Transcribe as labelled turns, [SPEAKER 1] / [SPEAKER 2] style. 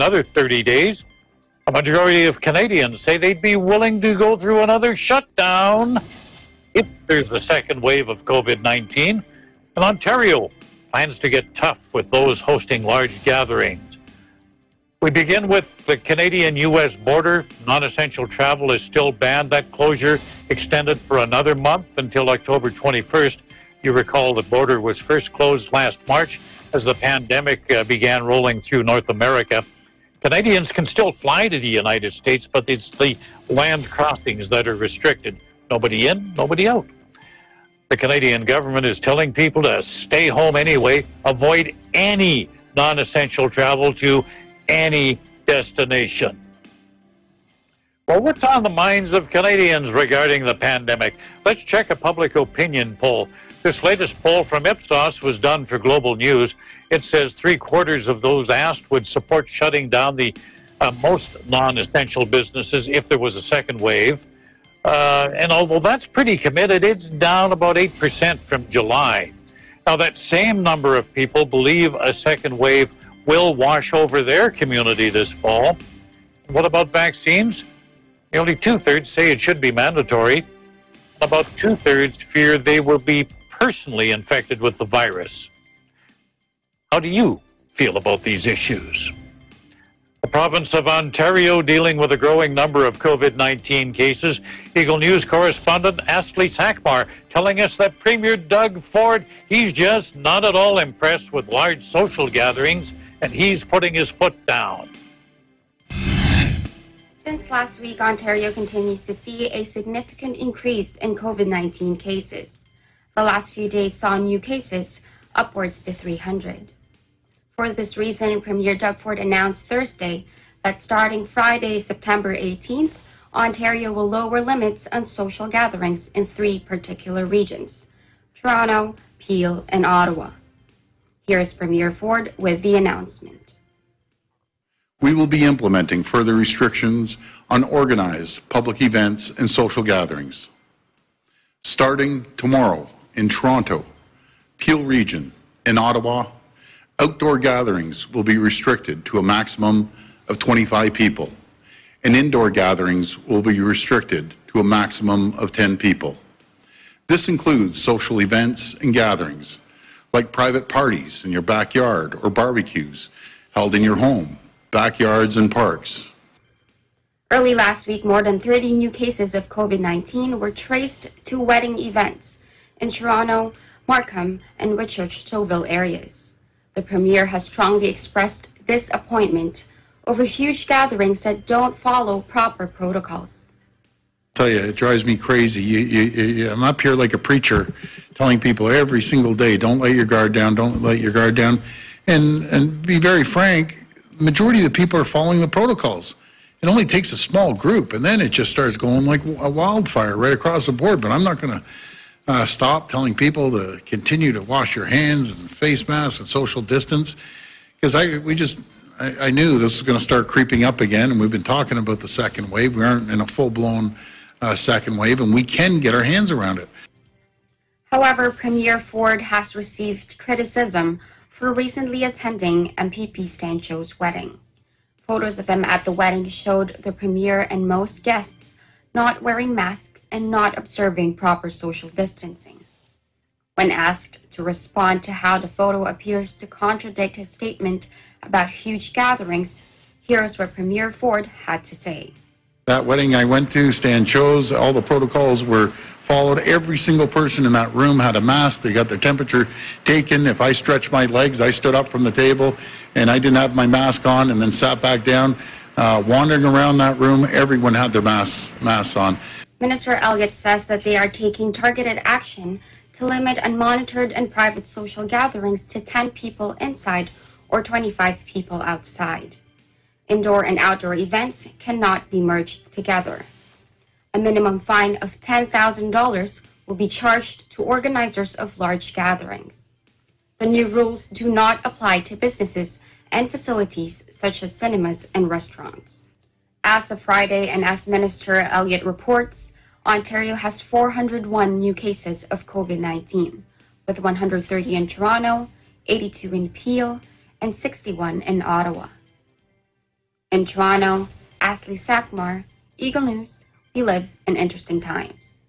[SPEAKER 1] another 30 days. A majority of Canadians say they'd be willing to go through another shutdown if there's a second wave of COVID-19. And Ontario plans to get tough with those hosting large gatherings. We begin with the Canadian-U.S. border. Non-essential travel is still banned. That closure extended for another month until October 21st. You recall the border was first closed last March as the pandemic began rolling through North America. Canadians can still fly to the United States, but it's the land crossings that are restricted. Nobody in, nobody out. The Canadian government is telling people to stay home anyway, avoid any non-essential travel to any destination. Well, what's on the minds of Canadians regarding the pandemic? Let's check a public opinion poll. This latest poll from Ipsos was done for Global News. It says 3/4 of those asked would support shutting down the most non-essential businesses if there was a second wave. And although that's pretty committed, it's down about 8% from July. Now, that same number of people believe a second wave will wash over their community this fall. What about vaccines? Nearly 2/3 say it should be mandatory. About 2/3 fear they will be personally infected with the virus. How do you feel about these issues? The province of Ontario dealing with a growing number of COVID-19 cases. Eagle News correspondent Ashley Sackmar telling us that Premier Doug Ford, he's just not at all impressed with large social gatherings, and he's putting his foot down.
[SPEAKER 2] Since last week, Ontario continues to see a significant increase in COVID-19 cases. The last few days saw new cases upwards to 300. For this reason, Premier Doug Ford announced Thursday that starting Friday, September 18th, Ontario will lower limits on social gatherings in 3 particular regions: Toronto, Peel, and Ottawa. Here is Premier Ford with the announcement.
[SPEAKER 3] We will be implementing further restrictions on organized public events and social gatherings. Starting tomorrow in Toronto, Peel Region, and Ottawa, outdoor gatherings will be restricted to a maximum of 25 people, and indoor gatherings will be restricted to a maximum of 10 people. This includes social events and gatherings, like private parties in your backyard or barbecues held in your home, backyards, and parks.
[SPEAKER 2] Early last week, more than 30 new cases of COVID-19 were traced to wedding events in Toronto, Markham, and Richard-Stouffville areas. The Premier has strongly expressed disappointment over huge gatherings that don't follow proper protocols.
[SPEAKER 3] I tell you, it drives me crazy. I'm up here like a preacher telling people every single day, don't let your guard down, don't let your guard down. And be very frank, the majority of the people are following the protocols. It only takes a small group, and then it just starts going like a wildfire right across the board. But I'm not going to stop telling people to continue to wash your hands and face masks and social distance, because I knew this was going to start creeping up again, and we've been talking about the second wave. We aren't in a full-blown second wave, and we can get our hands around it.
[SPEAKER 2] However, Premier Ford has received criticism for recently attending MPP Stan Cho's wedding. Photos of him at the wedding showed the Premier and most guests not wearing masks and not observing proper social distancing. When asked to respond to how the photo appears to contradict his statement about huge gatherings, here's what Premier Ford had to say.
[SPEAKER 3] That wedding I went to, Stan Cho's, all the protocols were followed. Every single person in that room had a mask. They got their temperature taken. If I stretched my legs, I stood up from the table and I didn't have my mask on and then sat back down. Wandering around that room, everyone had their masks on.
[SPEAKER 2] Minister Elliott says that they are taking targeted action to limit unmonitored and private social gatherings to 10 people inside or 25 people outside. Indoor and outdoor events cannot be merged together. A minimum fine of $10,000 will be charged to organizers of large gatherings. The new rules do not apply to businesses and facilities such as cinemas and restaurants. As of Friday, and as Minister Elliott reports, Ontario has 401 new cases of COVID-19, with 130 in Toronto, 82 in Peel, and 61 in Ottawa. In Toronto, Ashley Sackmar, Eagle News, we live in interesting times.